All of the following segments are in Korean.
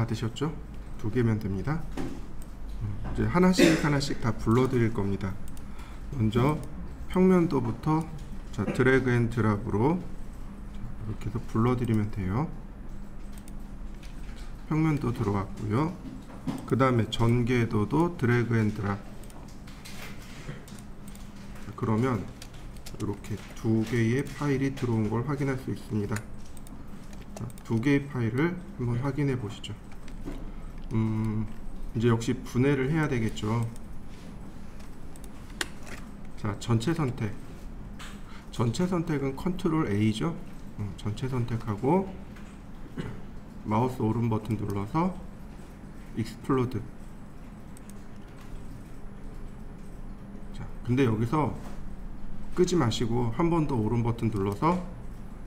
받으셨죠? 2개면 됩니다. 이제 하나씩 다 불러드릴 겁니다. 먼저 평면도부터 자, 드래그 앤 드랍으로 이렇게 해서 불러드리면 돼요. 평면도 들어왔고요. 그 다음에 전개도도 드래그 앤 드랍. 그러면 이렇게 2개의 파일이 들어온 걸 확인할 수 있습니다. 자, 2개의 파일을 한번 확인해 보시죠. 이제 역시 분해를 해야 되겠죠. 자, 전체 선택. 전체 선택은 컨트롤 A죠. 전체 선택하고 자, 마우스 오른 버튼 눌러서 익스플로드. 자, 근데 여기서 끄지 마시고 한 번 더 오른 버튼 눌러서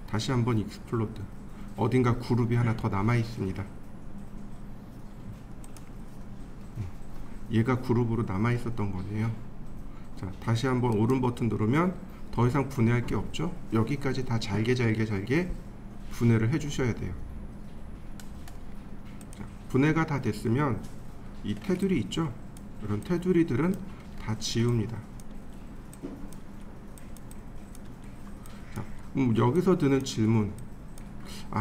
다시 한번 익스플로드. 어딘가 그룹이 하나 더 남아 있습니다. 얘가 그룹으로 남아 있었던 거네요. 자, 다시 한번 오른 버튼 누르면 더 이상 분해할 게 없죠. 여기까지 다 잘게 분해를 해 주셔야 돼요. 자, 분해가 다 됐으면 이 테두리 있죠. 이런 테두리들은 다 지웁니다. 자, 여기서 드는 질문,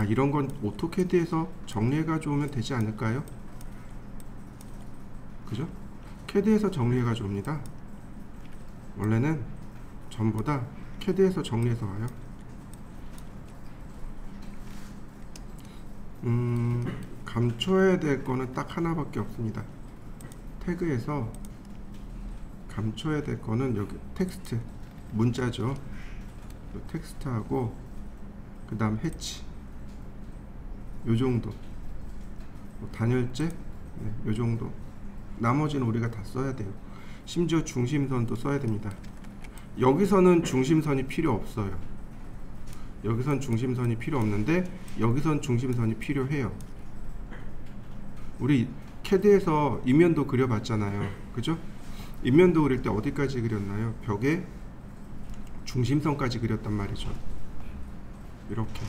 이런 건 오토캐드에서 정리해가 좋으면 되지 않을까요? 그죠? 캐드에서 정리해가 좋습니다. 원래는 전부 다 캐드에서 정리해서 와요. 감춰야 될 거는 딱 하나밖에 없습니다. 태그에서 감춰야 될 거는 여기 텍스트, 문자죠. 텍스트하고 그 다음 해치, 요 정도. 단열재, 요 정도. 나머지는 우리가 다 써야 돼요. 심지어 중심선도 써야 됩니다. 여기서는 중심선이 필요 없어요. 여기선 중심선이 필요 없는데 여기선 중심선이 필요해요. 우리 캐드에서 인면도 그려봤잖아요. 그죠? 인면도 그릴 때 어디까지 그렸나요? 벽에 중심선까지 그렸단 말이죠. 이렇게.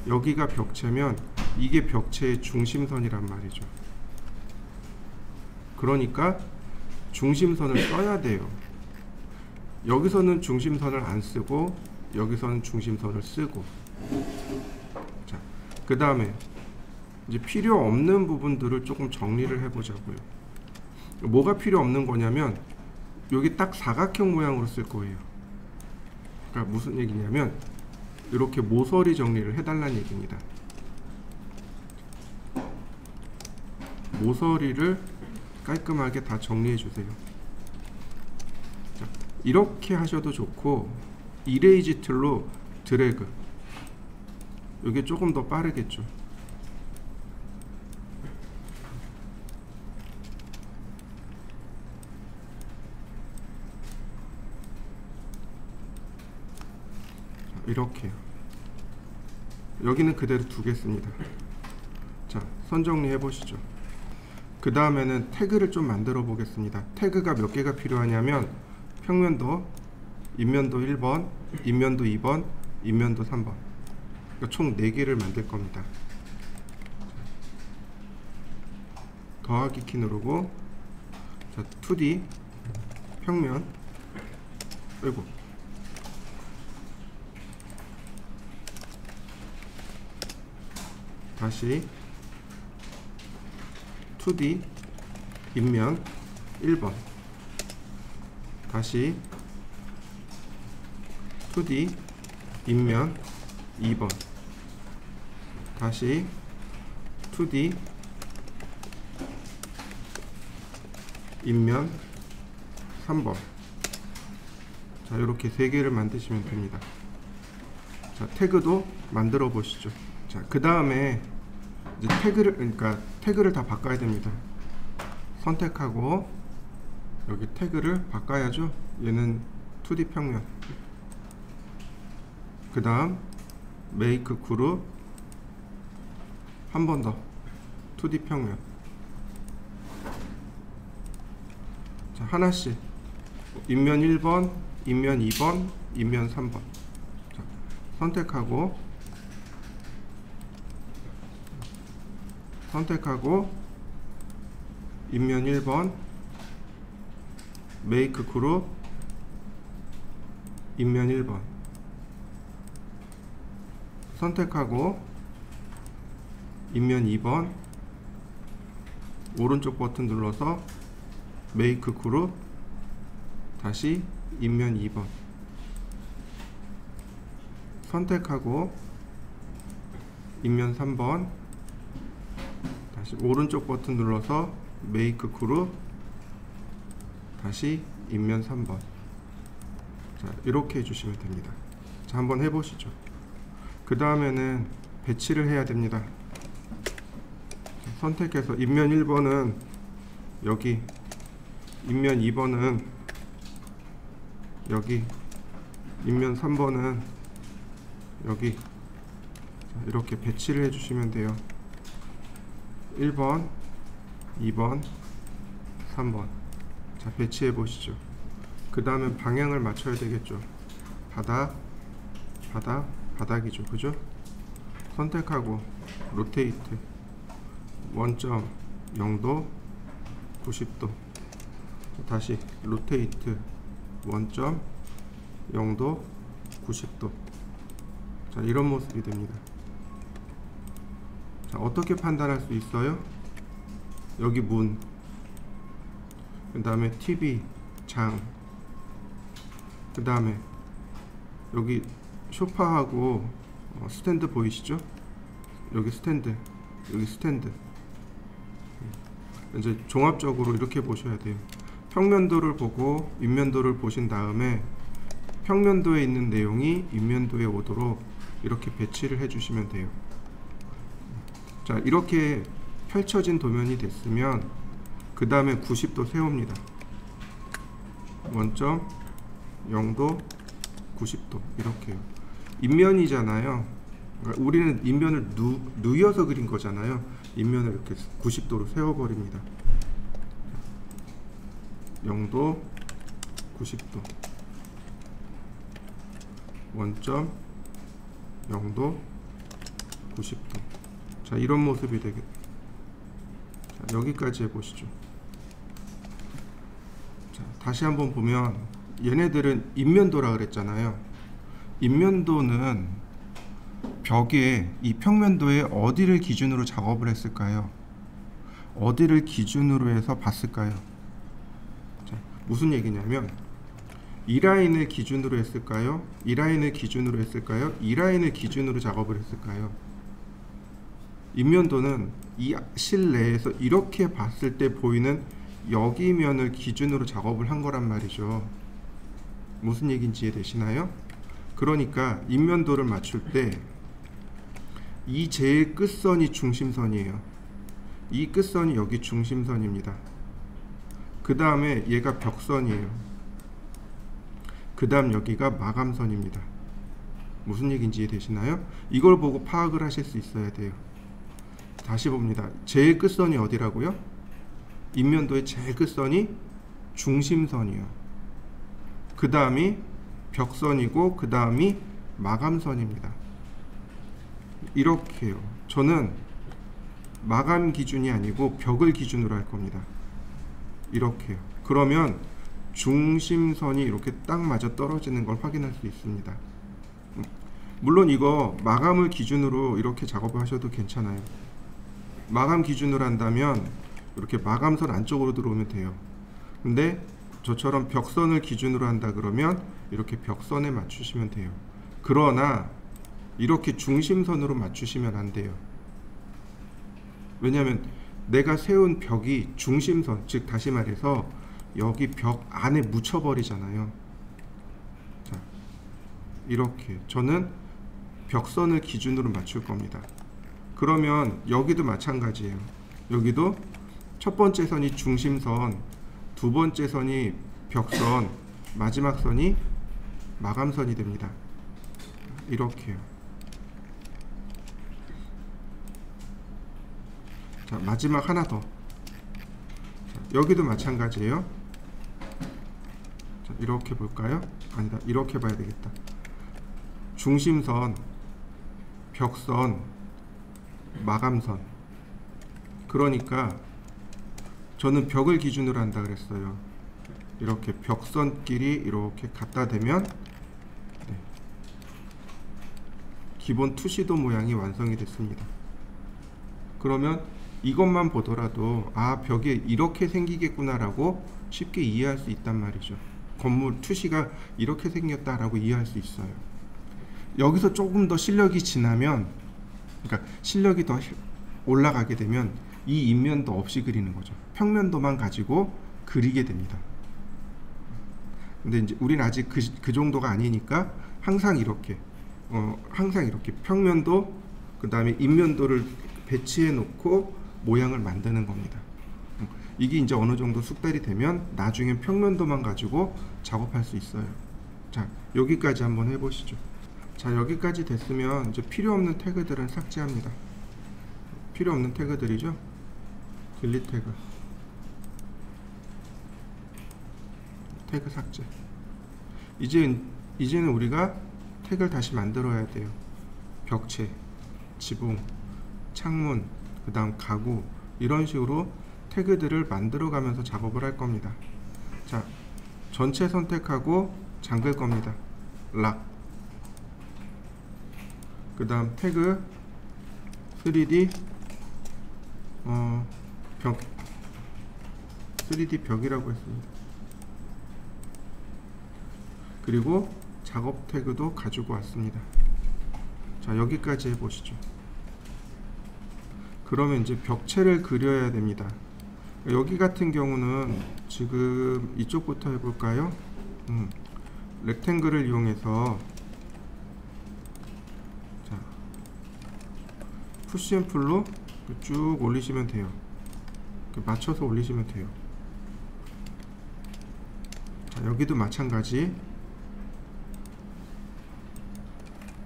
여기가 벽체면 이게 벽체의 중심선이란 말이죠. 그러니까 중심선을 써야 돼요. 여기서는 중심선을 안 쓰고 여기서는 중심선을 쓰고. 자, 그 다음에 이제 필요 없는 부분들을 조금 정리를 해보자고요. 뭐가 필요 없는 거냐면 여기 딱 사각형 모양으로 쓸 거예요. 그러니까 무슨 얘기냐면 이렇게 모서리 정리를 해달라는 얘기입니다. 모서리를 깔끔하게 다 정리해 주세요. 자, 이렇게 하셔도 좋고 이레이지 툴로 드래그. 이게 조금 더 빠르겠죠. 이렇게요. 여기는 그대로 두겠습니다. 자, 선 정리해 보시죠. 그 다음에는 태그를 좀 만들어 보겠습니다. 태그가 몇 개가 필요하냐면 평면도, 인면도 1번, 인면도 2번, 인면도 3번. 그러니까 총 4개를 만들 겁니다. 더하기 키 누르고 자, 2D 평면 빼고 다시 2D 인면 1번 다시 2D 인면 2번 다시 2D 인면 3번. 자, 이렇게 3개를 만드시면 됩니다. 자, 태그도 만들어 보시죠. 자, 그 다음에 이제 태그를 다 바꿔야 됩니다. 선택하고 여기 태그를 바꿔야죠. 얘는 2D 평면. 그 다음 메이크 그룹 한 번 더 2D 평면. 자, 하나씩 인면 1번, 인면 2번, 인면 3번. 자, 선택하고 선택하고 인면 1번 메이크 그룹 인면 1번 선택하고 인면 2번 오른쪽 버튼 눌러서 메이크 그룹 다시 인면 2번 선택하고 인면 3번 다시 오른쪽 버튼 눌러서 메이크 그룹 다시 인면 3번. 자, 이렇게 해주시면 됩니다. 자, 한번 해보시죠. 그 다음에는 배치를 해야 됩니다. 자, 선택해서 인면 1번은 여기, 인면 2번은 여기, 인면 3번은 여기. 자, 이렇게 배치를 해주시면 돼요. 1번, 2번, 3번. 자, 배치해 보시죠. 그 다음에 방향을 맞춰야 되겠죠. 바닥, 바닥, 바닥이죠. 그죠? 선택하고 로테이트 원점 0도 90도 다시 로테이트 원점 0도 90도. 자, 이런 모습이 됩니다. 자, 어떻게 판단할 수 있어요? 여기 문, 그 다음에 TV 장, 그 다음에 여기 소파하고 스탠드 보이시죠? 여기 스탠드, 여기 스탠드. 이제 종합적으로 이렇게 보셔야 돼요. 평면도를 보고 윗면도를 보신 다음에 평면도에 있는 내용이 윗면도에 오도록 이렇게 배치를 해주시면 돼요. 자, 이렇게 펼쳐진 도면이 됐으면 그 다음에 90도 세웁니다. 원점 0도 90도 이렇게요. 인면이잖아요. 그러니까 우리는 인면을 누여서 그린 거잖아요. 인면을 이렇게 90도로 세워버립니다. 0도 90도 원점 0도 90도. 자, 이런 모습이 되겠다. 자, 여기까지 해보시죠. 자, 다시 한번 보면 얘네들은 인면도라 그랬잖아요. 인면도는 벽에 이 평면도에 어디를 기준으로 작업을 했을까요? 어디를 기준으로 해서 봤을까요? 자, 무슨 얘기냐면 이 라인을 기준으로 했을까요? 이 라인을 기준으로 했을까요? 이 라인을 기준으로 작업을 했을까요? 인면도는 이 실내에서 이렇게 봤을 때 보이는 여기 면을 기준으로 작업을 한 거란 말이죠. 무슨 얘기인지 이해되시나요? 그러니까 인면도를 맞출 때 이 제일 끝선이 중심선이에요. 이 끝선이 여기 중심선입니다. 그 다음에 얘가 벽선이에요. 그 다음 여기가 마감선입니다. 무슨 얘기인지 이해되시나요? 이걸 보고 파악을 하실 수 있어야 돼요. 다시 봅니다. 제일 끝선이 어디라고요? 인면도의 제일 끝선이 중심선이에요. 그 다음이 벽선이고 그 다음이 마감선입니다. 이렇게요. 저는 마감 기준이 아니고 벽을 기준으로 할 겁니다. 이렇게요. 그러면 중심선이 이렇게 딱 맞아 떨어지는 걸 확인할 수 있습니다. 물론 이거 마감을 기준으로 이렇게 작업을 하셔도 괜찮아요. 마감 기준으로 한다면 이렇게 마감선 안쪽으로 들어오면 돼요. 근데 저처럼 벽선을 기준으로 한다 그러면 이렇게 벽선에 맞추시면 돼요. 그러나 이렇게 중심선으로 맞추시면 안 돼요. 왜냐하면 내가 세운 벽이 중심선, 즉 다시 말해서 여기 벽 안에 묻혀버리잖아요. 자, 이렇게 저는 벽선을 기준으로 맞출 겁니다. 그러면 여기도 마찬가지예요. 여기도 첫 번째 선이 중심선, 두 번째 선이 벽선, 마지막 선이 마감선이 됩니다. 이렇게요. 자, 마지막 하나 더. 자, 여기도 마찬가지예요. 자, 이렇게 볼까요? 아니다, 이렇게 봐야 되겠다. 중심선, 벽선, 마감선. 그러니까 저는 벽을 기준으로 한다 그랬어요. 이렇게 벽선끼리 이렇게 갖다 대면 네, 기본 투시도 모양이 완성이 됐습니다. 그러면 이것만 보더라도 아, 벽이 이렇게 생기겠구나 라고 쉽게 이해할 수 있단 말이죠. 건물 투시가 이렇게 생겼다라고 이해할 수 있어요. 여기서 조금 더 실력이 지나면, 그러니까 실력이 더 올라가게 되면 이 인면도 없이 그리는 거죠. 평면도만 가지고 그리게 됩니다. 근데 이제 우리는 아직 그 정도가 아니니까 항상 이렇게 평면도 그 다음에 인면도를 배치해 놓고 모양을 만드는 겁니다. 이게 이제 어느 정도 숙달이 되면 나중엔 평면도만 가지고 작업할 수 있어요. 자, 여기까지 한번 해보시죠. 자, 여기까지 됐으면 이제 필요 없는 태그들은 삭제합니다. 필요 없는 태그들이죠. 딜리트 태그 삭제. 이제는 우리가 태그를 다시 만들어야 돼요. 벽체, 지붕, 창문, 그 다음 가구, 이런 식으로 태그들을 만들어 가면서 작업을 할 겁니다. 자, 전체 선택하고 잠글 겁니다. 락. 그 다음 태그 3D 벽, 3D 벽이라고 했습니다. 그리고 작업 태그도 가지고 왔습니다. 자, 여기까지 해보시죠. 그러면 이제 벽체를 그려야 됩니다. 여기 같은 경우는 지금 이쪽부터 해볼까요? 렉탱글을 이용해서 자, 푸시 앤 풀로 쭉 올리시면 돼요. 맞춰서 올리시면 돼요. 자, 여기도 마찬가지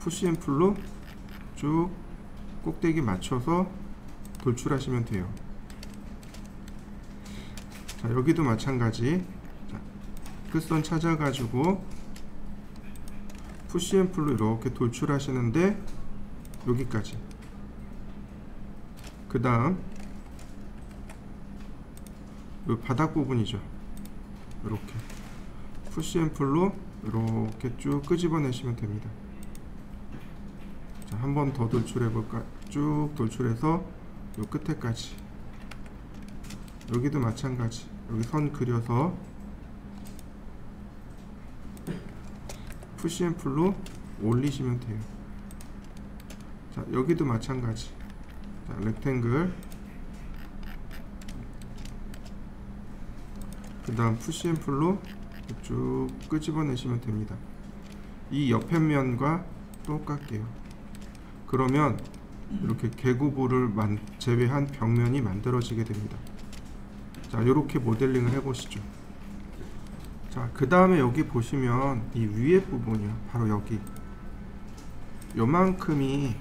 푸시 앤 풀로 쭉 꼭대기 맞춰서 돌출하시면 돼요. 자, 여기도 마찬가지. 자, 끝선 찾아가지고 푸시 앤 풀로 이렇게 돌출하시는데 여기까지. 그 다음 이 바닥 부분이죠. 이렇게 푸시 앤 풀로 이렇게 쭉 끄집어내시면 됩니다. 자, 한 번 더 돌출해 볼까? 쭉 돌출해서 요 끝에까지. 여기도 마찬가지. 여기 선 그려서 푸시 앤 풀로 올리시면 돼요. 자, 여기도 마찬가지. 자, 렉탱글. 그 다음 푸시 앤 풀로 쭉 끄집어내시면 됩니다. 이 옆에 면과 똑같게요. 그러면 이렇게 개구부를 제외한 벽면이 만들어지게 됩니다. 자, 이렇게 모델링을 해보시죠. 자, 그 다음에 여기 보시면 이 위에 부분이요, 바로 여기 요만큼이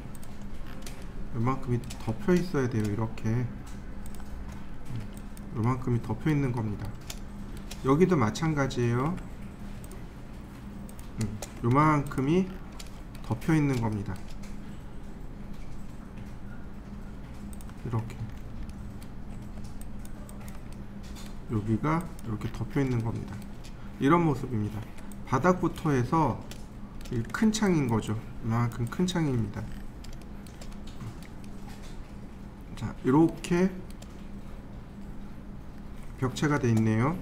덮여 있어야 돼요. 이렇게 요만큼이 덮여 있는 겁니다. 여기도 마찬가지예요. 요만큼이 덮여 있는 겁니다. 이렇게 여기가 이렇게 덮여 있는 겁니다. 이런 모습입니다. 바닥부터 해서 큰 창인 거죠. 이만큼 큰 창입니다. 자, 이렇게 벽체가 되어 있네요.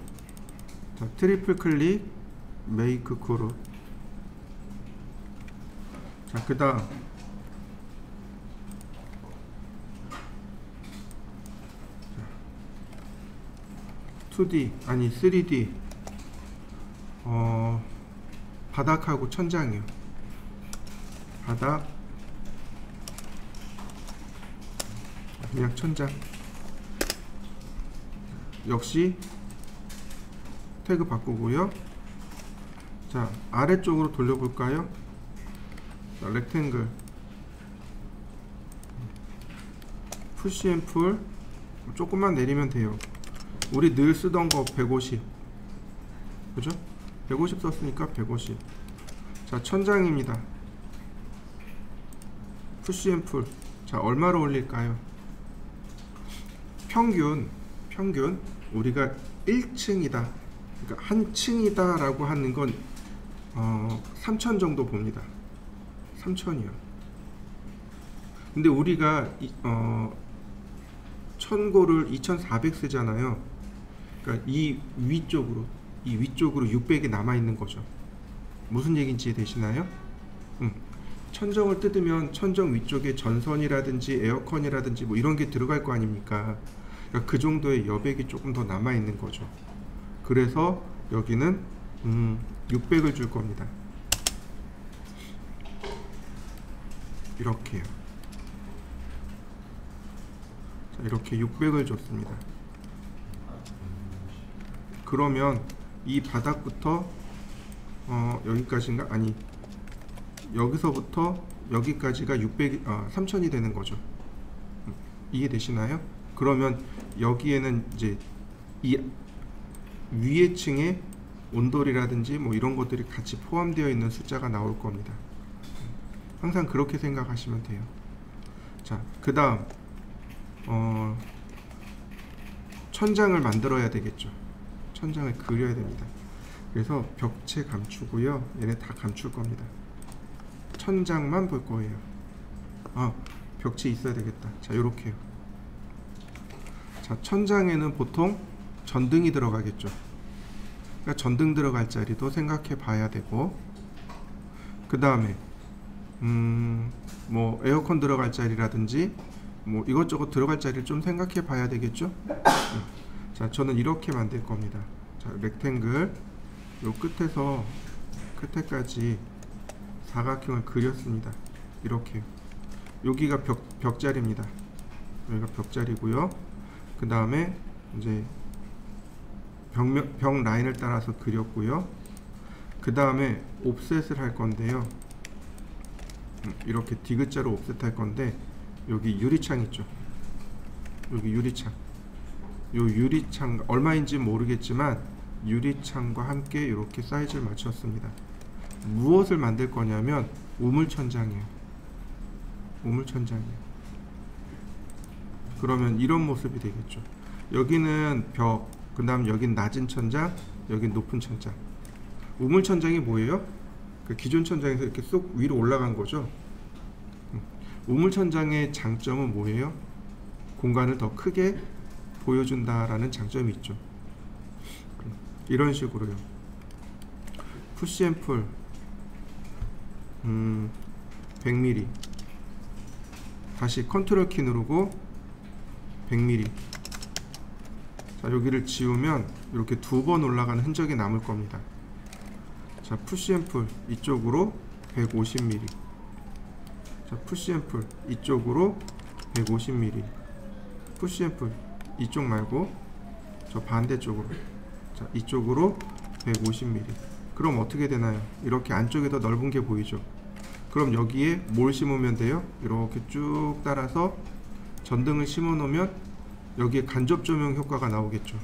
자, 트리플 클릭 메이크 그룹. 자, 그 다음 2D 아니 3D 바닥하고 천장이요. 바닥 그냥 천장. 역시 태그 바꾸고요. 자, 아래쪽으로 돌려볼까요? 자, 렉탱글 푸시 앤 풀 조금만 내리면 돼요. 우리 늘 쓰던 거 150, 그죠? 150 썼으니까 150. 자, 천장입니다. 푸시 앤 풀. 자, 얼마로 올릴까요? 평균 우리가 1층이다, 그러니까 한 층이다 라고 하는 건 3,000 정도 봅니다. 3,000이요. 근데 우리가 천고를 2,400 쓰잖아요. 그러니까 이 위쪽으로 600이 남아 있는 거죠. 무슨 얘기인지 되시나요? 천정을 뜯으면 천정 위쪽에 전선이라든지 에어컨이라든지 뭐 이런 게 들어갈 거 아닙니까? 그러니까 그 정도의 여백이 조금 더 남아 있는 거죠. 그래서 여기는 600을 줄 겁니다. 이렇게요. 자, 이렇게 600을 줬습니다. 그러면 이 바닥부터 여기까지인가? 아니, 여기서부터 여기까지가 3,000이 되는 거죠. 이해되시나요? 그러면 여기에는 이제 이 위에 층에 온돌이라든지 뭐 이런 것들이 같이 포함되어 있는 숫자가 나올 겁니다. 항상 그렇게 생각하시면 돼요. 자, 그 다음 천장을 만들어야 되겠죠. 천장을 그려야 됩니다. 그래서 벽체 감추고요. 얘네 다 감출 겁니다. 천장만 볼 거예요. 벽체 있어야 되겠다. 자, 요렇게요. 자, 천장에는 보통 전등이 들어가겠죠. 그러니까 전등 들어갈 자리도 생각해 봐야 되고, 그 다음에 뭐 에어컨 들어갈 자리라든지 뭐 이것저것 들어갈 자리를 좀 생각해 봐야 되겠죠. 자, 저는 이렇게 만들 겁니다. 자, 렉탱글 요 끝에서 끝에까지 사각형을 그렸습니다. 이렇게. 여기가 벽자리입니다. 여기가 벽자리고요. 그 다음에 이제 벽 라인을 따라서 그렸고요. 그 다음에 옵셋을 할 건데요. 이렇게 디귿자로 옵셋 할 건데, 여기 유리창 있죠. 여기 유리창. 요 유리창 얼마인지 모르겠지만 유리창과 함께 이렇게 사이즈를 맞췄습니다. 무엇을 만들 거냐면 우물천장이에요. 우물천장이에요. 그러면 이런 모습이 되겠죠. 여기는 벽, 그 다음 여긴 낮은 천장, 여긴 높은 천장. 우물천장이 뭐예요? 그 기존 천장에서 이렇게 쏙 위로 올라간 거죠. 우물천장의 장점은 뭐예요? 공간을 더 크게 보여준다라는 장점이 있죠. 이런 식으로요. 푸시앤풀 100mm. 다시 컨트롤 키 누르고 100mm. 자, 여기를 지우면 이렇게 2번 올라가는 흔적이 남을 겁니다. 자, 푸시앤풀 이쪽으로 150mm. 자, 푸시앤풀 이쪽으로 150mm. 푸시앤풀 이쪽 말고 저 반대쪽으로. 자, 이쪽으로 150mm. 그럼 어떻게 되나요? 이렇게 안쪽에 더 넓은 게 보이죠? 그럼 여기에 뭘 심으면 돼요? 이렇게 쭉 따라서 전등을 심어 놓으면 여기에 간접 조명 효과가 나오겠죠.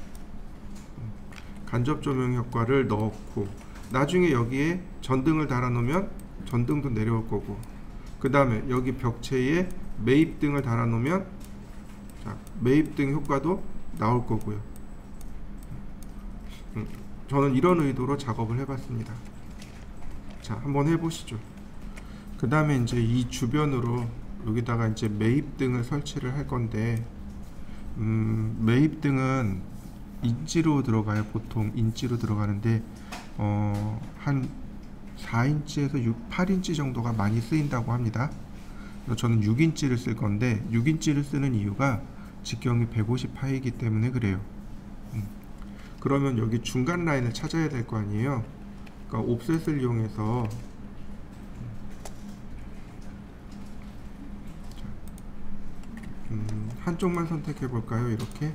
간접 조명 효과를 넣고, 나중에 여기에 전등을 달아 놓으면 전등도 내려올 거고, 그 다음에 여기 벽체에 매입등을 달아 놓으면 매입등 효과도 나올 거고요. 저는 이런 의도로 작업을 해봤습니다. 자, 한번 해보시죠. 그 다음에 이제 이 주변으로 여기다가 이제 매입등을 설치를 할 건데, 매입등은 인치로 들어가요. 보통 인치로 들어가는데 한 4인치에서 8인치 정도가 많이 쓰인다고 합니다. 저는 6인치를 쓸 건데, 6인치를 쓰는 이유가 직경이 150파이기 때문에 그래요. 그러면 여기 중간 라인을 찾아야 될 거 아니에요. 그러니까 옵셋을 이용해서 한쪽만 선택해 볼까요? 이렇게.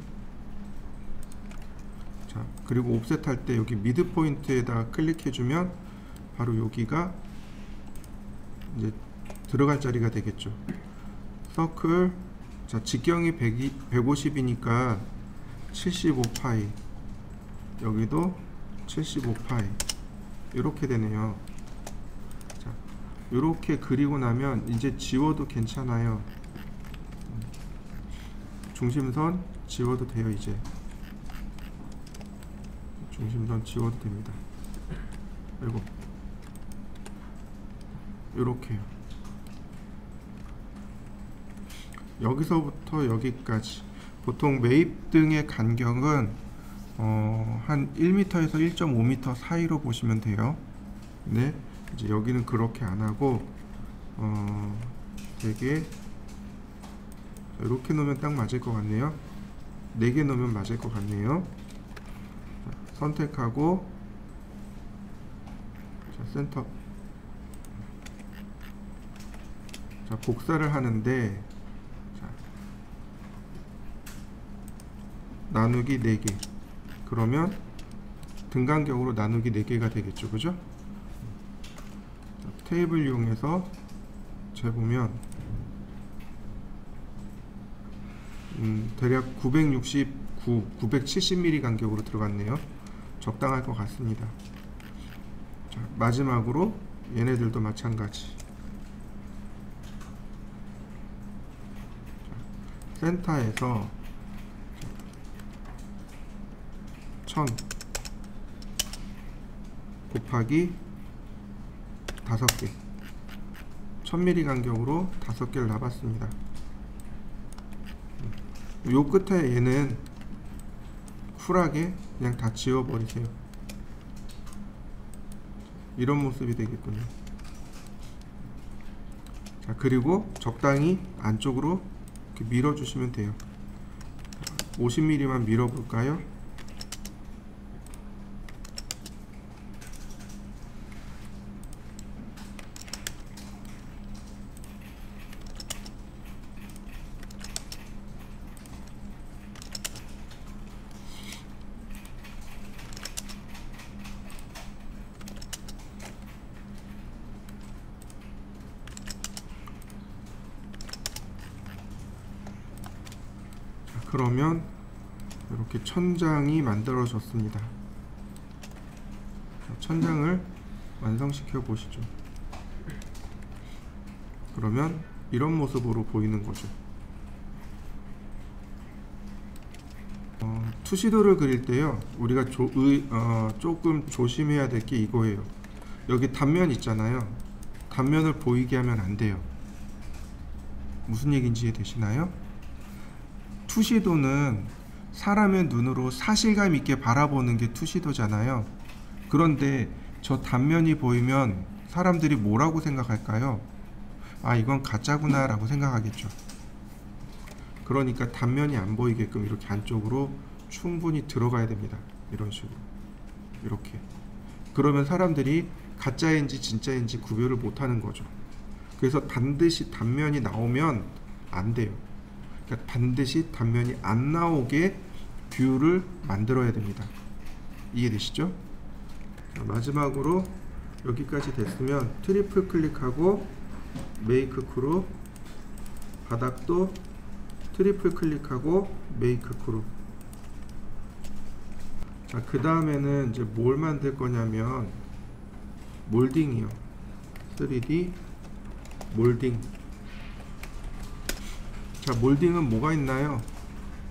자, 그리고 옵셋 할 때 여기 미드 포인트에다가 클릭해 주면 바로 여기가 이제 들어갈 자리가 되겠죠. 서클. 자, 직경이 150이니까 75파이, 여기도 75파이, 이렇게 되네요. 자, 이렇게 그리고 나면 이제 지워도 괜찮아요. 중심선 지워도 돼요. 이제 중심선 지워도 됩니다. 그리고 요렇게요. 여기서부터 여기까지 보통 매입 등의 간격은 한 1m에서 1.5m 사이로 보시면 돼요. 근데 이제 여기는 그렇게 안 하고 되게 이렇게 놓으면 딱 맞을 것 같네요. 4개 놓으면 맞을 것 같네요. 자, 선택하고 자, 센터. 자, 복사를 하는데 자, 나누기 4개. 그러면 등간격으로 나누기 4개가 되겠죠. 그죠? 자, 테이블 이용해서 재보면 대략 970mm 간격으로 들어갔네요. 적당할 것 같습니다. 자, 마지막으로 얘네들도 마찬가지. 자, 센터에서 1000 곱하기 5개 1000mm 간격으로 5개를 놔봤습니다. 요 끝에 얘는 쿨하게 그냥 다 지워버리세요. 이런 모습이 되겠군요. 자, 그리고 적당히 안쪽으로 이렇게 밀어주시면 돼요. 50mm만 밀어볼까요? 그러면 이렇게 천장이 만들어졌습니다. 천장을 완성시켜 보시죠. 그러면 이런 모습으로 보이는 거죠. 투시도를 그릴 때요, 우리가 조금 조심해야 될 게 이거예요. 여기 단면 있잖아요. 단면을 보이게 하면 안 돼요. 무슨 얘기인지 이해되시나요? 투시도는 사람의 눈으로 사실감 있게 바라보는 게 투시도잖아요. 그런데 저 단면이 보이면 사람들이 뭐라고 생각할까요? 아, 이건 가짜구나 라고 생각하겠죠. 그러니까 단면이 안 보이게끔 이렇게 안쪽으로 충분히 들어가야 됩니다. 이런 식으로 이렇게. 그러면 사람들이 가짜인지 진짜인지 구별을 못하는 거죠. 그래서 반드시 단면이 나오면 안 돼요. 그러니까 반드시 단면이 안 나오게 뷰를 만들어야 됩니다. 이해되시죠? 자, 마지막으로 여기까지 됐으면 트리플 클릭하고 메이크 그룹, 바닥도 트리플 클릭하고 메이크 그룹. 자, 그 다음에는 이제 뭘 만들 거냐면 몰딩이요. 3D 몰딩. 자, 몰딩은 뭐가 있나요?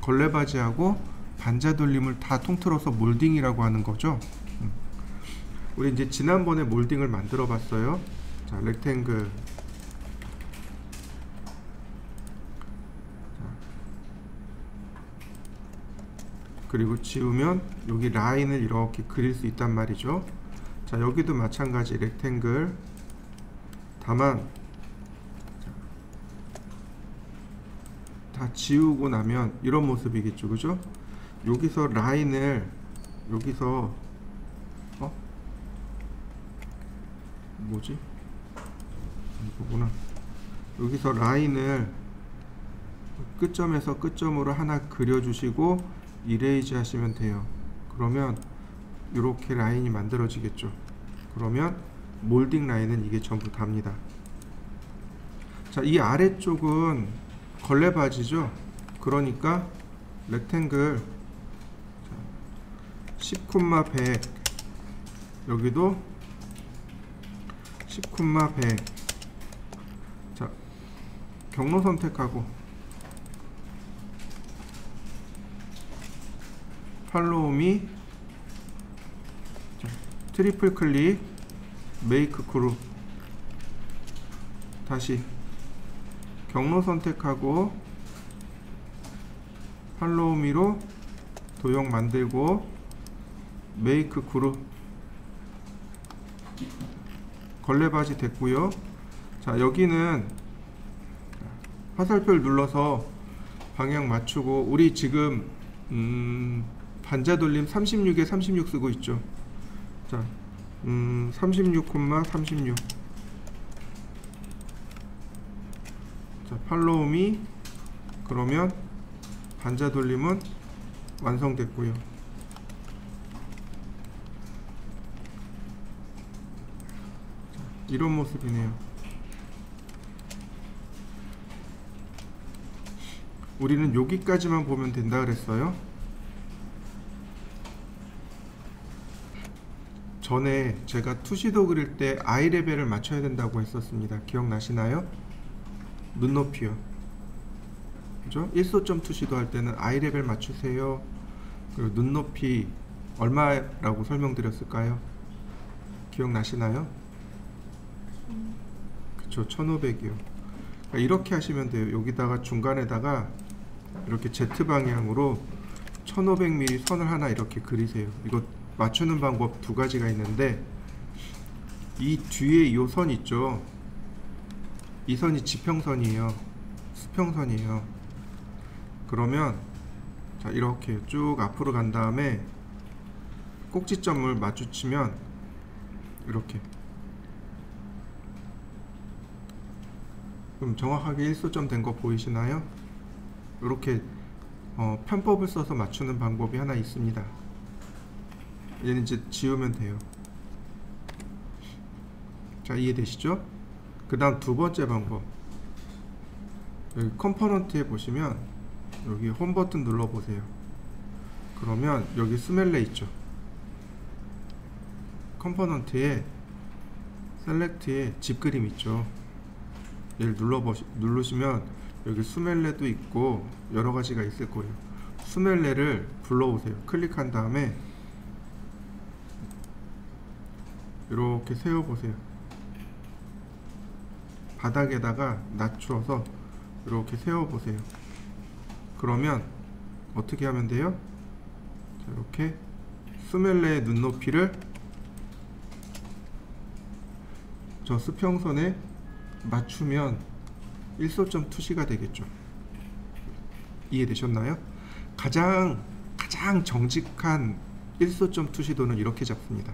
걸레바지하고 반자돌림을 다 통틀어서 몰딩이라고 하는 거죠. 우리 이제 지난번에 몰딩을 만들어 봤어요. 자, 렉탱글. 그리고 지우면 여기 라인을 이렇게 그릴 수 있단 말이죠. 자, 여기도 마찬가지 렉탱글. 다만 다 지우고 나면 이런 모습이겠죠. 그죠? 여기서 라인을 여기서 뭐지? 이거구나. 여기서 라인을 끝점에서 끝점으로 하나 그려주시고 이레이즈 하시면 돼요. 그러면 이렇게 라인이 만들어지겠죠. 그러면 몰딩 라인은 이게 전부 답니다. 자, 이 아래쪽은 걸레바지죠. 그러니까 렉탱글 10,100 여기도 10,100. 자, 경로 선택하고 팔로우 미, 트리플 클릭, 메이크 그룹. 다시 경로 선택하고 팔로우 미로 도형 만들고 메이크 그룹. 걸레바지 됐고요. 자, 여기는 화살표를 눌러서 방향 맞추고, 우리 지금 반자돌림 36에 36 쓰고 있죠. 자, 36,36. 자, 팔로우미. 그러면 반자돌림은 완성됐고요. 자, 이런 모습이네요. 우리는 여기까지만 보면 된다 그랬어요. 전에 제가 투시도 그릴 때 아이 레벨을 맞춰야 된다고 했었습니다. 기억나시나요? 눈높이요. 그죠? 1소점 투시도 할 때는 아이 레벨 맞추세요. 그리고 눈높이 얼마라고 설명드렸을까요? 기억나시나요? 그쵸, 1500이요. 그러니까 이렇게 하시면 돼요. 여기다가 중간에다가 이렇게 Z 방향으로 1500mm 선을 하나 이렇게 그리세요. 이거 맞추는 방법 두 가지가 있는데, 이 뒤에 이 선 있죠. 이 선이 지평선이에요. 수평선이에요. 그러면 자, 이렇게 쭉 앞으로 간 다음에 꼭지점을 마주치면 이렇게, 그럼 정확하게 1소점 된 거 보이시나요? 이렇게 편법을 써서 맞추는 방법이 하나 있습니다. 얘는 이제 지우면 돼요. 자, 이해되시죠? 그 다음 두 번째 방법, 여기 컴포넌트에 보시면 여기 홈 버튼 눌러보세요. 그러면 여기 스멜레 있죠. 컴포넌트에 셀렉트에 집 그림 있죠. 얘를 누르시면 여기 스멜레도 있고 여러 가지가 있을 거예요. 스멜레를 불러오세요. 클릭한 다음에 이렇게 세워보세요. 바닥에다가 낮추어서 이렇게 세워보세요. 그러면 어떻게 하면 돼요? 자, 이렇게 스멜레의 눈높이를 저 수평선에 맞추면 1소점 투시가 되겠죠. 이해되셨나요? 가장 정직한 1소점 투시도는 이렇게 잡습니다.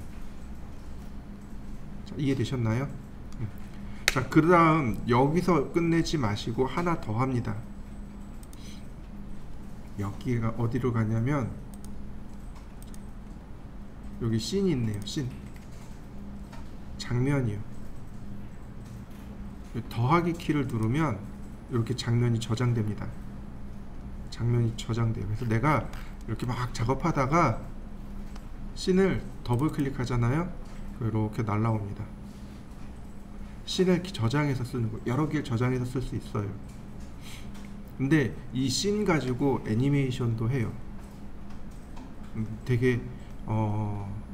자, 이해되셨나요? 자, 그 다음 여기서 끝내지 마시고 하나 더 합니다. 여기가 어디로 가냐면 여기 씬이 있네요. 씬, 장면이요. 더하기 키를 누르면 이렇게 장면이 저장됩니다. 장면이 저장돼요. 그래서 내가 이렇게 막 작업하다가 씬을 더블 클릭하잖아요. 이렇게 날라옵니다. 씬을 저장해서 쓰는 거, 여러 개를 저장해서 쓸 수 있어요. 근데 이 씬 가지고 애니메이션도 해요. 되게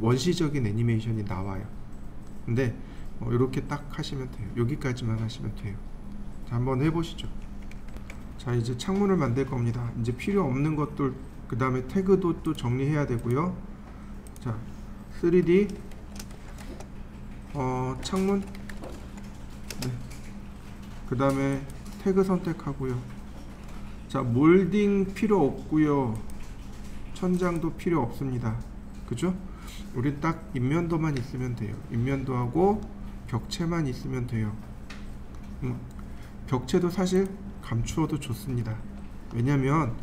원시적인 애니메이션이 나와요. 근데 이렇게 딱 하시면 돼요. 여기까지만 하시면 돼요. 자, 한번 해보시죠. 자, 이제 창문을 만들 겁니다. 이제 필요 없는 것들, 그 다음에 태그도 또 정리해야 되고요. 자, 3D 창문, 네. 그 다음에 태그 선택하고요. 자, 몰딩 필요 없고요. 천장도 필요 없습니다. 그죠? 우린 딱 인면도만 있으면 돼요. 인면도하고 벽체만 있으면 돼요. 벽체도 사실 감추어도 좋습니다. 왜냐면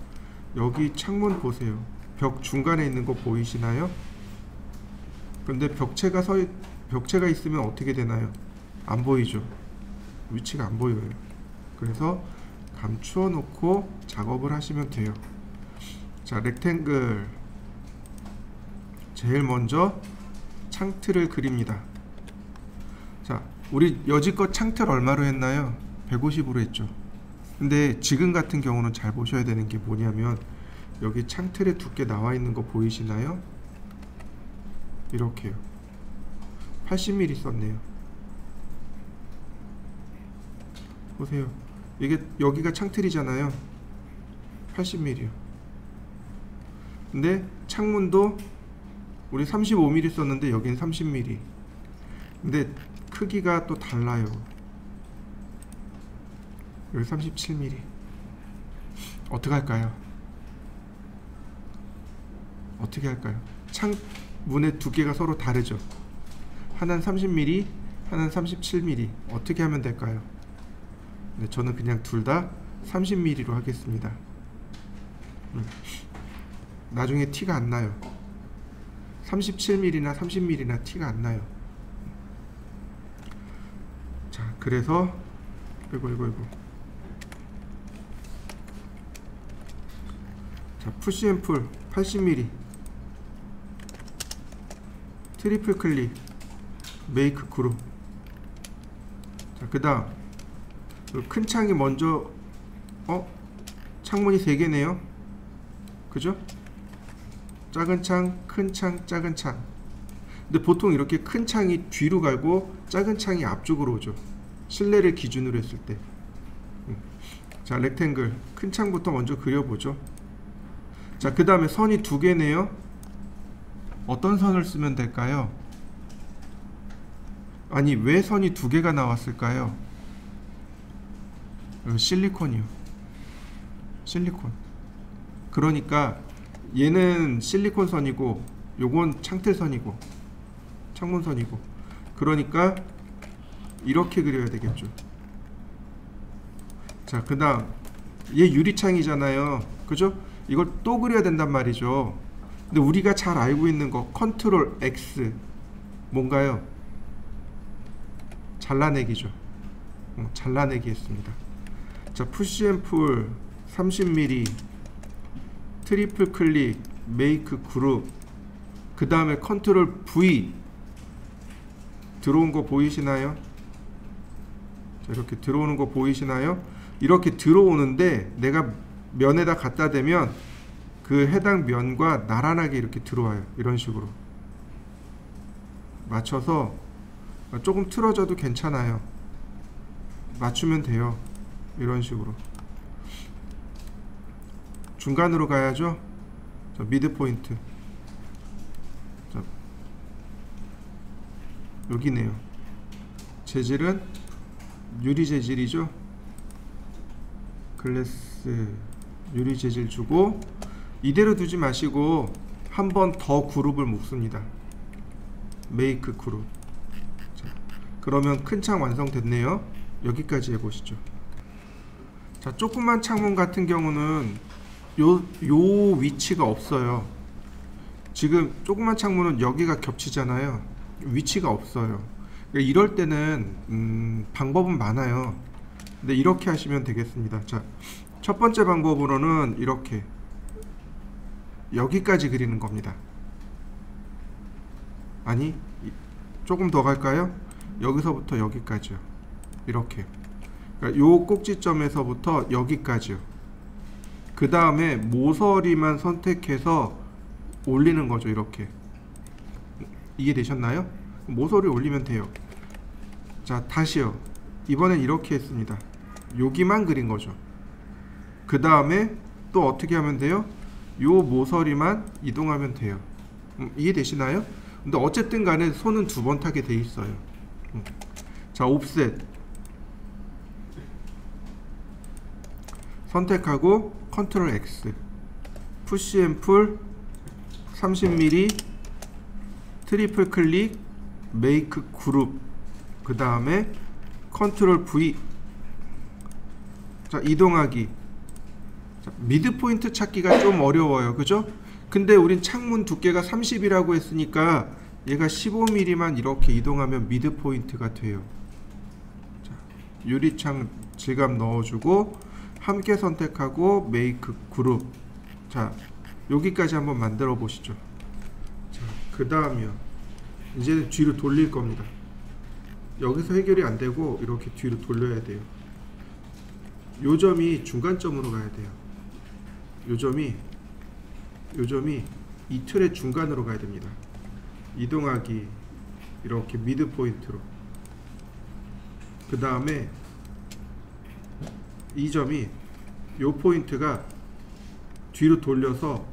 여기 창문 보세요. 벽 중간에 있는 거 보이시나요? 근데 벽체가 있으면 어떻게 되나요? 안 보이죠? 위치가 안 보여요. 그래서 감추어 놓고 작업을 하시면 돼요. 자, 렉탱글, 제일 먼저 창틀을 그립니다. 자, 우리 여지껏 창틀 얼마로 했나요? 150으로 했죠. 근데 지금 같은 경우는 잘 보셔야 되는 게 뭐냐면 여기 창틀에 두께 나와 있는 거 보이시나요? 이렇게요. 80mm 썼네요. 보세요. 이게 여기가 창틀이잖아요. 80mm요. 근데 창문도 우리 35mm 썼는데 여기는 30mm. 근데 크기가 또 달라요. 여기 37mm. 어떻게 할까요? 어떻게 할까요? 창문의 두께가 서로 다르죠. 하나는 30mm, 하나는 37mm. 어떻게 하면 될까요? 네, 저는 그냥 둘 다 30mm로 하겠습니다. 나중에 티가 안 나요. 37mm나 30mm나 티가 안 나요. 자, 그래서 이거 자, 푸시앤풀 80mm 트리플 클릭 메이크 그룹. 자, 그 다음 큰 창이 먼저 창문이 3개네요. 그죠? 작은 창, 큰 창, 작은 창. 근데 보통 이렇게 큰 창이 뒤로 가고 작은 창이 앞쪽으로 오죠. 실내를 기준으로 했을 때. 자, 렉탱글 큰 창부터 먼저 그려보죠. 자, 그 다음에 선이 2개네요. 어떤 선을 쓰면 될까요? 아니, 왜 선이 2개가 나왔을까요? 실리콘이요. 실리콘. 그러니까 얘는 실리콘 선이고 요건 창틀선이고 창문선이고, 그러니까 이렇게 그려야 되겠죠. 자, 그 다음 얘 유리창이잖아요. 그죠? 이걸 또 그려야 된단 말이죠. 근데 우리가 잘 알고 있는 거 컨트롤 X 뭔가요? 잘라내기죠. 잘라내기 했습니다. 자, 푸시앤풀 30mm 트리플 클릭 메이크 그룹. 그 다음에 컨트롤 V 들어온 거 보이시나요? 자, 이렇게 들어오는 거 보이시나요? 이렇게 들어오는데 내가 면에다 갖다 대면 그 해당 면과 나란하게 이렇게 들어와요. 이런 식으로 맞춰서 조금 틀어져도 괜찮아요. 맞추면 돼요. 이런 식으로 중간으로 가야죠. 자, 미드 포인트. 자, 여기네요. 재질은 유리 재질이죠. 글래스 유리 재질 주고 이대로 두지 마시고 한 번 더 그룹을 묶습니다. 메이크 그룹. 자, 그러면 큰 창 완성됐네요. 여기까지 해보시죠. 자, 조그만 창문 같은 경우는 요 위치가 없어요. 지금 조그만 창문은 여기가 겹치잖아요. 위치가 없어요. 이럴 때는 방법은 많아요. 근데 이렇게 하시면 되겠습니다. 자, 첫 번째 방법으로는 이렇게 여기까지 그리는 겁니다. 아니, 조금 더 갈까요? 여기서부터 여기까지요. 이렇게. 그러니까 요 꼭지점에서부터 여기까지요. 그 다음에 모서리만 선택해서 올리는 거죠. 이렇게. 이해되셨나요? 모서리 올리면 돼요. 자, 다시요. 이번엔 이렇게 했습니다. 여기만 그린 거죠. 그 다음에 또 어떻게 하면 돼요? 요 모서리만 이동하면 돼요. 이해되시나요? 근데 어쨌든 간에 손은 2번 타게 돼 있어요. 자, 옵셋 선택하고 컨트롤 X 푸시앤풀 30mm 트리플 클릭 메이크 그룹. 그 다음에 컨트롤 V. 자, 이동하기. 자, 미드 포인트 찾기가 좀 어려워요. 그죠? 근데 우린 창문 두께가 30이라고 했으니까 얘가 15mm만 이렇게 이동하면 미드 포인트가 돼요. 자, 유리창 질감 넣어주고 함께 선택하고 메이크 그룹. 자, 여기까지 한번 만들어 보시죠. 자, 그 다음이요. 이제는 뒤로 돌릴 겁니다. 여기서 해결이 안 되고 이렇게 뒤로 돌려야 돼요. 요 점이 중간점으로 가야 돼요. 요 점이 요점이 이 틀의 중간으로 가야 됩니다. 이동하기 이렇게 미드 포인트로. 그 다음에 이 점이 요 포인트가 뒤로 돌려서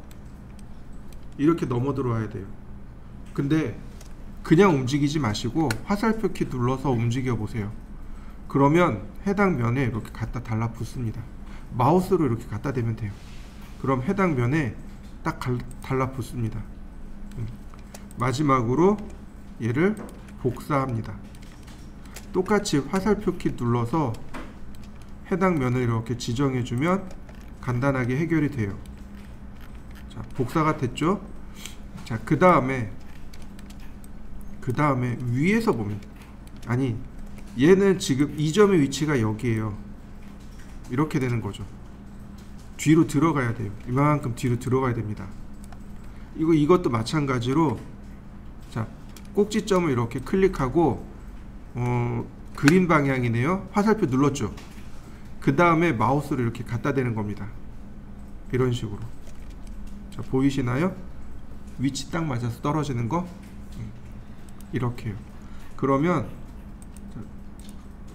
이렇게 넘어 들어와야 돼요. 근데 그냥 움직이지 마시고 화살표 키 눌러서 움직여 보세요. 그러면 해당 면에 이렇게 갖다 달라붙습니다. 마우스로 이렇게 갖다 대면 돼요. 그럼 해당 면에 딱 달라붙습니다. 마지막으로 얘를 복사합니다. 똑같이 화살표 키 눌러서 해당 면을 이렇게 지정해 주면 간단하게 해결이 돼요. 자, 복사가 됐죠? 자, 그 다음에 위에서 보면, 아니, 얘는 지금 이 점의 위치가 여기에요. 이렇게 되는 거죠. 뒤로 들어가야 돼요. 이만큼 뒤로 들어가야 됩니다. 이것도 마찬가지로, 자, 꼭지점을 이렇게 클릭하고 그림 방향이네요. 화살표 눌렀죠. 그 다음에 마우스를 이렇게 갖다 대는 겁니다. 이런 식으로. 자, 보이시나요? 위치 딱 맞아서 떨어지는 거. 이렇게요. 그러면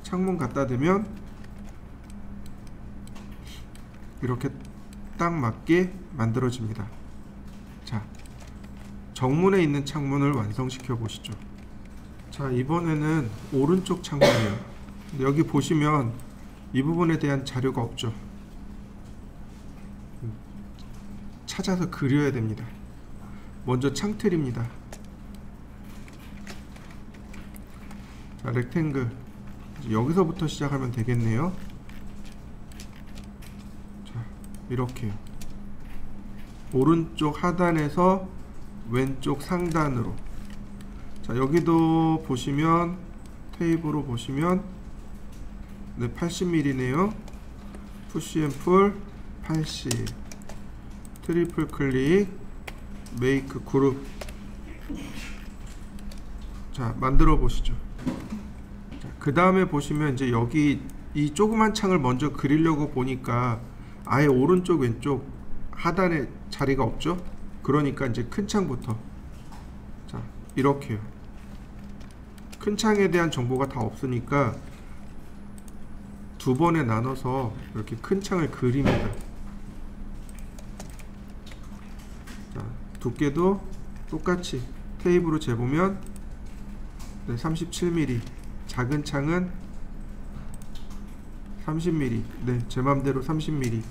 창문 갖다 대면 이렇게 딱 맞게 만들어집니다. 자, 정문에 있는 창문을 완성시켜 보시죠. 자, 이번에는 오른쪽 창문이에요. 여기 보시면 이 부분에 대한 자료가 없죠. 찾아서 그려야 됩니다. 먼저 창틀입니다. 자, 렉탱글 여기서부터 시작하면 되겠네요. 자, 이렇게 오른쪽 하단에서 왼쪽 상단으로. 자, 여기도 보시면 테이블로 보시면 네, 80mm네요. 푸시 앤 풀 80, 트리플 클릭, 메이크 그룹. 자, 만들어 보시죠. 그 다음에 보시면 이제 여기 이 조그만 창을 먼저 그리려고 보니까 아예 오른쪽 왼쪽 하단에 자리가 없죠. 그러니까 이제 큰 창부터, 자, 이렇게요. 큰 창에 대한 정보가 다 없으니까 두 번에 나눠서 이렇게 큰 창을 그립니다. 자, 두께도 똑같이 테이프로 재보면 네, 37mm, 작은 창은 30mm, 네, 제 맘대로 30mm.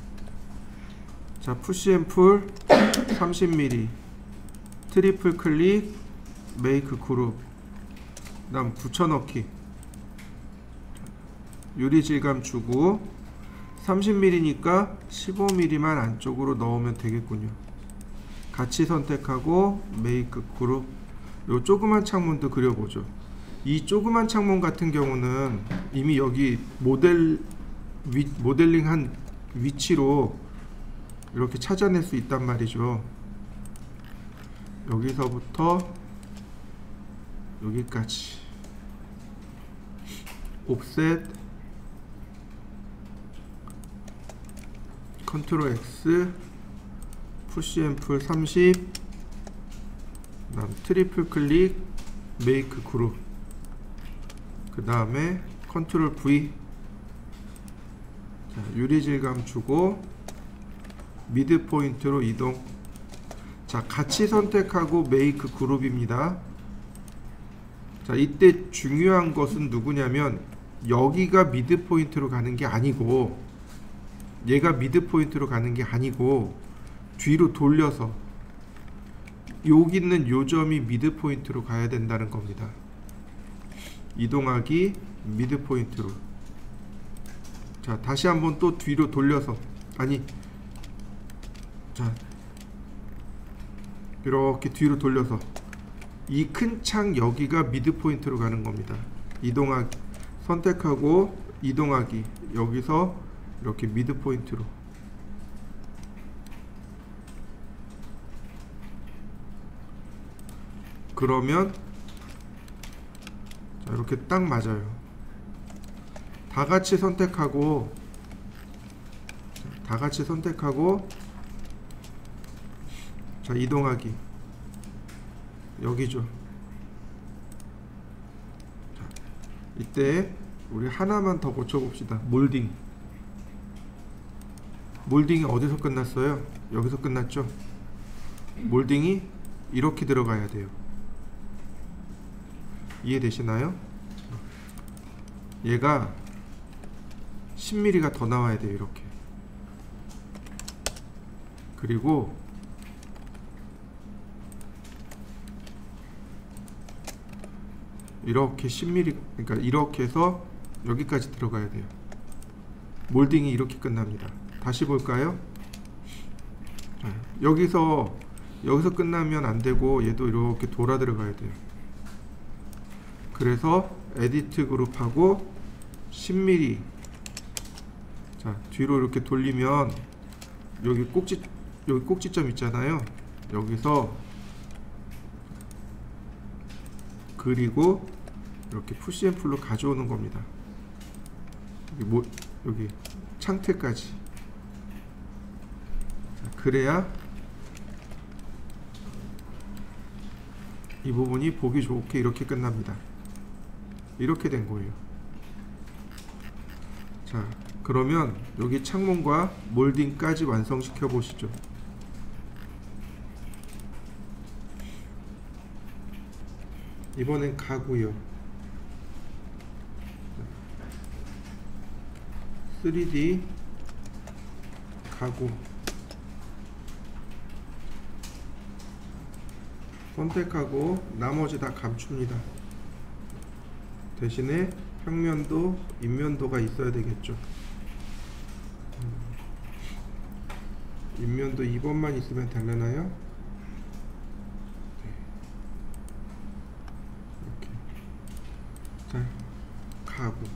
자, 푸시 앤 풀 30mm, 트리플 클릭, 메이크 그룹, 그 다음 붙여넣기, 유리 질감 주고 30mm니까 15mm만 안쪽으로 넣으면 되겠군요. 같이 선택하고 메이크 그룹. 요 조그만 창문도 그려보죠. 이 조그만 창문 같은 경우는 이미 여기 모델링한 위치로 이렇게 찾아낼 수 있단 말이죠. 여기서부터 여기까지 옵셋, 컨트롤 X, 푸시 앤 풀 30, 그다음 트리플 클릭, 메이크 그룹, 그 다음에 컨트롤 V. 자, 유리 질감 주고 미드 포인트로 이동. 자, 같이 선택하고 메이크 그룹입니다. 자, 이때 중요한 것은 누구냐면 여기가 미드 포인트로 가는 게 아니고, 얘가 미드 포인트로 가는 게 아니고 뒤로 돌려서 여기 있는 요 점이 미드 포인트로 가야 된다는 겁니다. 이동하기 미드 포인트로. 자, 다시 한번 또 뒤로 돌려서, 아니, 자, 이렇게 뒤로 돌려서 이 큰 창 여기가 미드 포인트로 가는 겁니다. 이동하기 선택하고 이동하기, 여기서 이렇게 미드 포인트로. 그러면 자, 이렇게 딱 맞아요. 다 같이 선택하고, 자, 이동하기 여기죠. 자, 이때 우리 하나만 더 고쳐봅시다. 몰딩이 어디서 끝났어요? 여기서 끝났죠. 몰딩이 이렇게 들어가야 돼요. 이해되시나요? 얘가 10mm가 더 나와야 돼요. 이렇게. 그리고 이렇게 10mm, 그러니까 이렇게 해서 여기까지 들어가야 돼요. 몰딩이 이렇게 끝납니다. 다시 볼까요? 자, 여기서 끝나면 안 되고 얘도 이렇게 돌아 들어가야 돼요. 그래서 에디트 그룹하고 10mm, 자, 뒤로 이렇게 돌리면 여기 꼭지점 있잖아요. 여기서 그리고 이렇게 푸시 앤 풀로 가져오는 겁니다. 여기 창틀까지. 자, 그래야 이 부분이 보기 좋게 이렇게 끝납니다. 이렇게 된 거예요. 자, 그러면 여기 창문과 몰딩까지 완성시켜 보시죠. 이번엔 가구요. 3D 가구 선택하고 나머지 다 감춥니다. 대신에 평면도, 인면도가 있어야 되겠죠. 인면도 2번만 있으면 되려나요? 네. 이렇게. 자, 가구.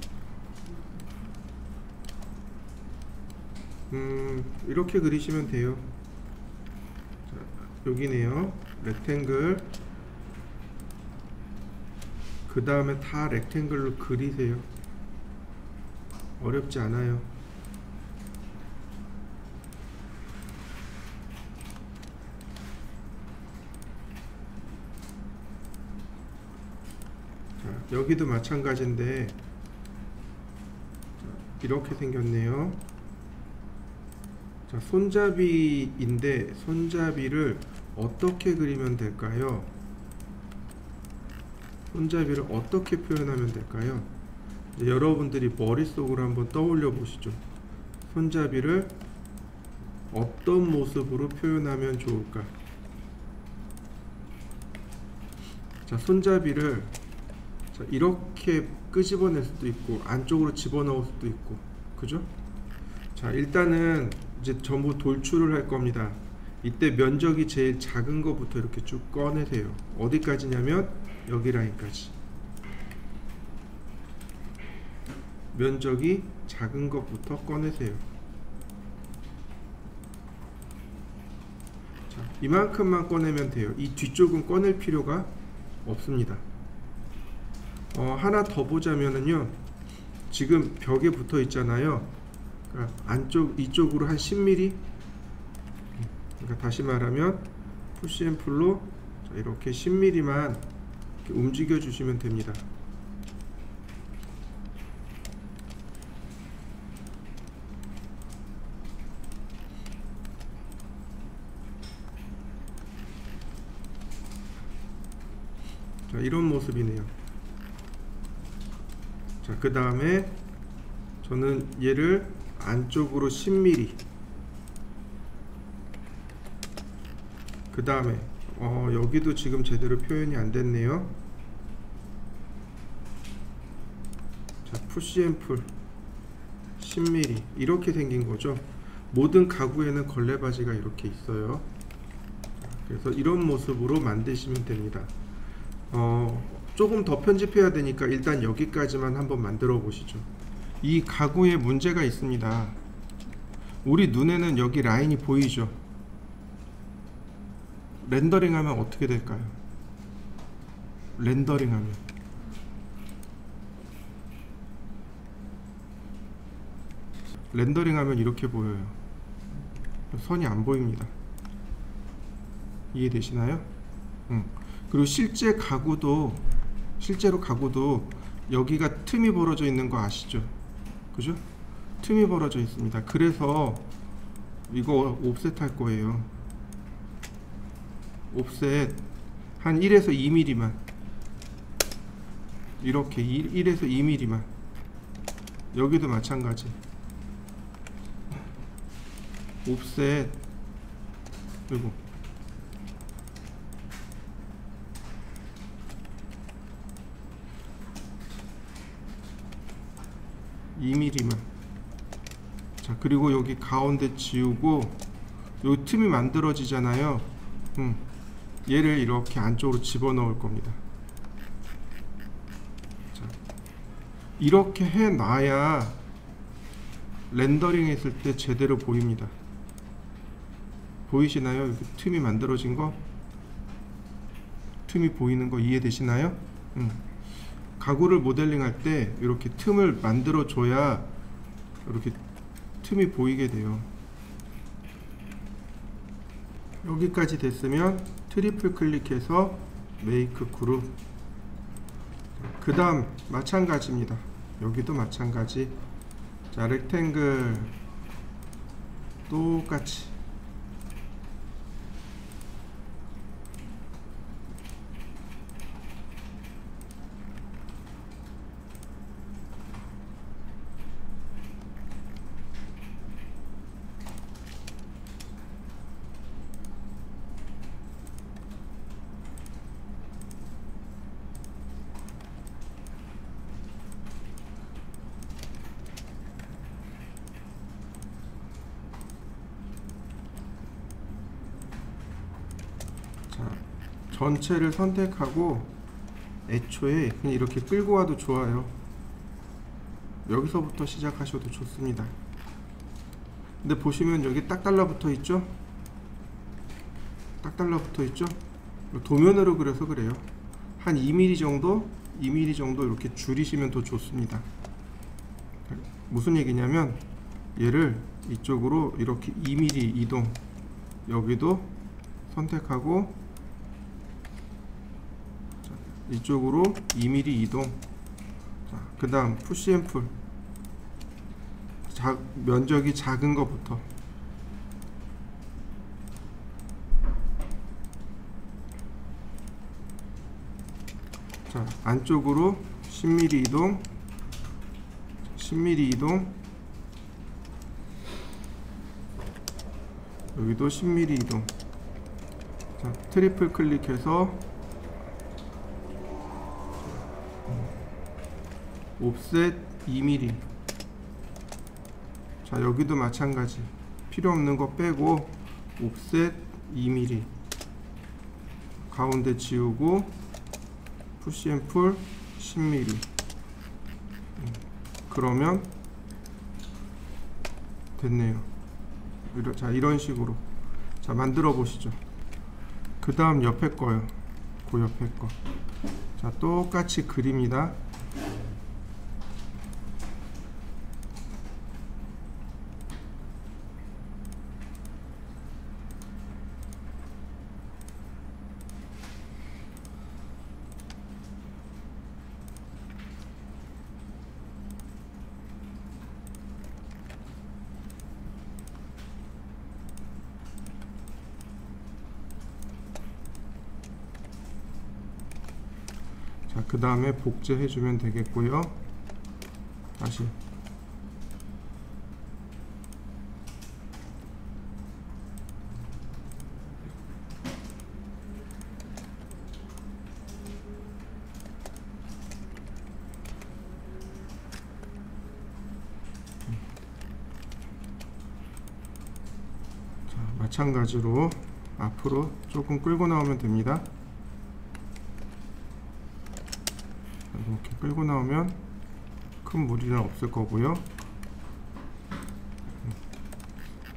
이렇게 그리시면 돼요. 자, 여기네요. 렉탱글. 그 다음에 다 렉탱글로 그리세요. 어렵지 않아요. 자, 여기도 마찬가지인데, 자, 이렇게 생겼네요. 자, 손잡이인데 손잡이를 어떻게 그리면 될까요? 손잡이를 어떻게 표현하면 될까요? 이제 여러분들이 머릿속으로 한번 떠올려 보시죠. 손잡이를 어떤 모습으로 표현하면 좋을까? 자, 손잡이를 자, 이렇게 끄집어낼 수도 있고 안쪽으로 집어넣을 수도 있고, 그죠? 자, 일단은 이제 전부 돌출을 할 겁니다. 이때 면적이 제일 작은 것부터 이렇게 쭉 꺼내세요. 어디까지냐면 여기 라인까지. 면적이 작은 것부터 꺼내세요. 자, 이만큼만 꺼내면 돼요. 이 뒤쪽은 꺼낼 필요가 없습니다. 하나 더 보자면은요, 지금 벽에 붙어 있잖아요. 그러니까 안쪽, 이쪽으로 한 10mm. 그러니까 다시 말하면 푸시 앤 풀로 이렇게 10mm만 이렇게 움직여 주시면 됩니다. 자, 이런 모습이네요. 자, 그 다음에 저는 얘를 안쪽으로 10mm, 그 다음에 여기도 지금 제대로 표현이 안 됐네요. 자, 푸시 앤 풀 10mm 이렇게 생긴 거죠. 모든 가구에는 걸레바지가 이렇게 있어요. 그래서 이런 모습으로 만드시면 됩니다. 조금 더 편집해야 되니까 일단 여기까지만 한번 만들어 보시죠. 이 가구에 문제가 있습니다. 우리 눈에는 여기 라인이 보이죠? 렌더링하면 어떻게 될까요? 렌더링하면 이렇게 보여요. 선이 안 보입니다. 이해되시나요? 그리고 실제로 가구도 여기가 틈이 벌어져 있는 거 아시죠? 그죠? 틈이 벌어져 있습니다. 그래서 이거 옵셋 할 거예요. 옵셋 한 1에서 2mm만, 이렇게 1에서 2mm만. 여기도 마찬가지. 옵셋, 그리고 (2mm만) 자, 그리고 여기 가운데 지우고 여기 틈이 만들어지잖아요. 얘를 이렇게 안쪽으로 집어넣을 겁니다. 자, 이렇게 해놔야 렌더링 했을 때 제대로 보입니다. 보이시나요? 여기 틈이 만들어진 거, 틈이 보이는 거 이해되시나요? 가구를 모델링 할 때 이렇게 틈을 만들어 줘야 이렇게 틈이 보이게 돼요. 여기까지 됐으면 트리플 클릭해서 메이크 그룹. 그 다음 마찬가지입니다. 여기도 마찬가지. 자, 렉탱글 똑같이 전체를 선택하고 애초에 그냥 이렇게 끌고 와도 좋아요. 여기서부터 시작하셔도 좋습니다. 근데 보시면 여기 딱 달라붙어 있죠? 딱 달라붙어 있죠? 도면으로 그려서 그래요. 한 2mm 정도 이렇게 줄이시면 더 좋습니다. 무슨 얘기냐면 얘를 이쪽으로 이렇게 2mm 이동, 여기도 선택하고 이쪽으로 2mm 이동. 그 다음 푸시 앤 풀, 면적이 작은 것부터. 자, 안쪽으로 10mm 이동, 10mm 이동, 여기도 10mm 이동. 자, 트리플 클릭해서 옵셋 2mm. 자, 여기도 마찬가지. 필요 없는 거 빼고 옵셋 2mm. 가운데 지우고 푸시 앤 풀 10mm. 그러면 됐네요. 자, 이런 식으로 자 만들어 보시죠. 그 다음 옆에 거요. 그 옆에 거. 자, 똑같이 그립니다. 자, 그 다음에 복제해 주면 되겠고요. 다시 자, 마찬가지로 앞으로 조금 끌고 나오면 됩니다. 이렇게 끌고 나오면 큰 무리는 없을 거고요.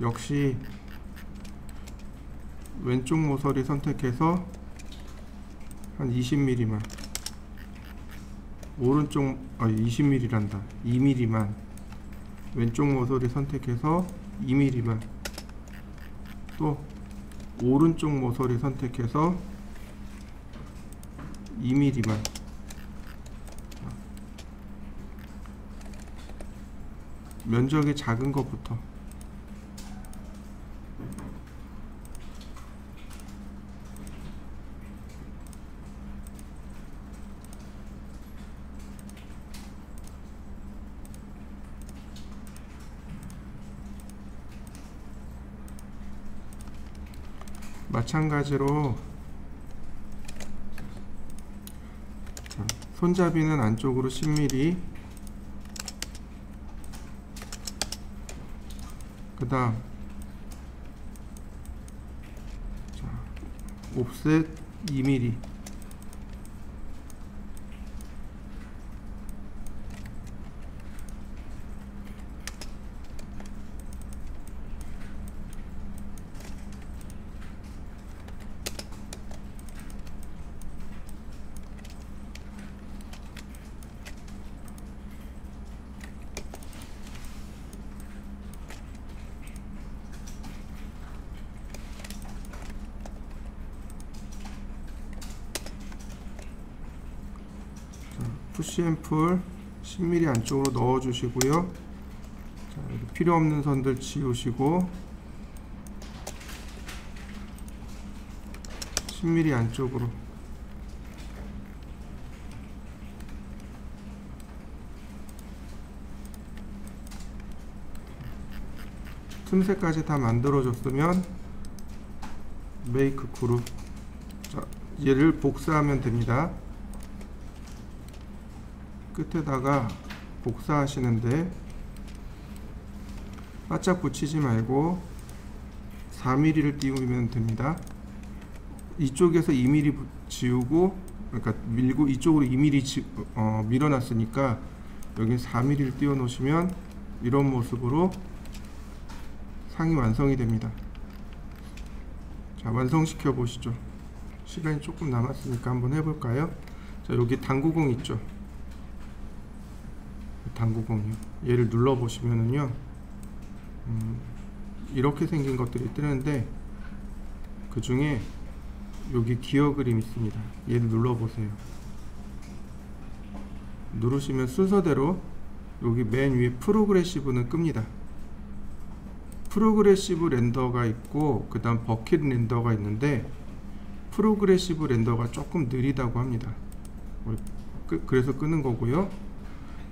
역시 왼쪽 모서리 선택해서 한 20mm만, 오른쪽 20mm란다. 2mm만 왼쪽 모서리 선택해서 2mm만, 또 오른쪽 모서리 선택해서 2mm만 면적이 작은 것부터 마찬가지로 자, 손잡이는 안쪽으로 10mm, 그 다음 옵셋 2mm, 푸시앤풀 10mm 안쪽으로 넣어 주시고요. 자, 필요 없는 선들 지우시고 10mm 안쪽으로 틈새까지 다 만들어 줬으면 메이크 그룹, 자, 얘를 복사하면 됩니다. 끝에다가 복사하시는데 바짝 붙이지 말고 4mm를 띄우면 됩니다. 이쪽에서 2mm 지우고, 그러니까 밀고 이쪽으로 2mm 밀어놨으니까 여기 4mm를 띄워 놓으시면 이런 모습으로 상이 완성이 됩니다. 자, 완성시켜 보시죠. 시간이 조금 남았으니까 한번 해볼까요? 자, 여기 당구공 있죠? 당구공이요. 얘를 눌러 보시면은요, 이렇게 생긴 것들이 뜨는데 그 중에 여기 기어 그림 있습니다. 얘를 눌러 보세요. 누르시면 순서대로 여기 맨 위에 프로그레시브는 끕니다. 프로그레시브 렌더가 있고 그 다음 버킷 렌더가 있는데 프로그레시브 렌더가 조금 느리다고 합니다. 그래서 끄는 거고요.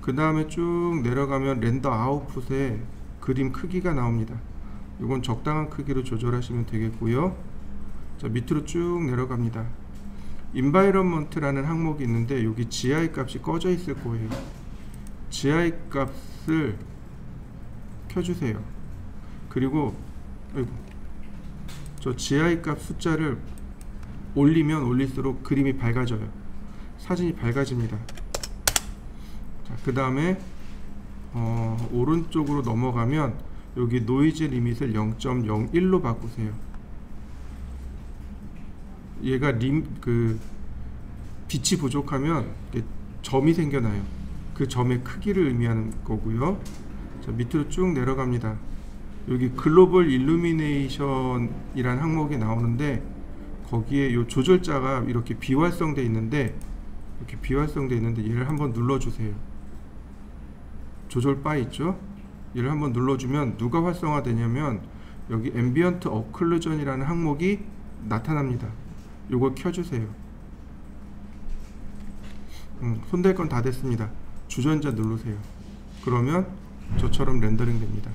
그 다음에 쭉 내려가면 렌더 아웃풋에 그림 크기가 나옵니다. 이건 적당한 크기로 조절하시면 되겠고요. 자, 밑으로 쭉 내려갑니다. 인바이런먼트라는 항목이 있는데 여기 GI 값이 꺼져 있을 거예요. GI 값을 켜주세요. 그리고 저 GI 값 숫자를 올리면 올릴수록 그림이 밝아져요. 사진이 밝아집니다. 그 다음에 오른쪽으로 넘어가면 여기 노이즈 리밋을 0.01로 바꾸세요. 얘가 빛이 부족하면 점이 생겨나요. 그 점의 크기를 의미하는 거고요. 자, 밑으로 쭉 내려갑니다. 여기 글로벌 일루미네이션이라는 항목이 나오는데 거기에 요 조절자가 이렇게 비활성되어 있는데 얘를 한번 눌러주세요. 조절 바 있죠? 얘를 한번 눌러주면 누가 활성화되냐면 여기 앰비언트 어클루전이라는 항목이 나타납니다. 요걸 켜주세요. 손댈 건 다 됐습니다. 주전자 누르세요. 그러면 저처럼 렌더링 됩니다.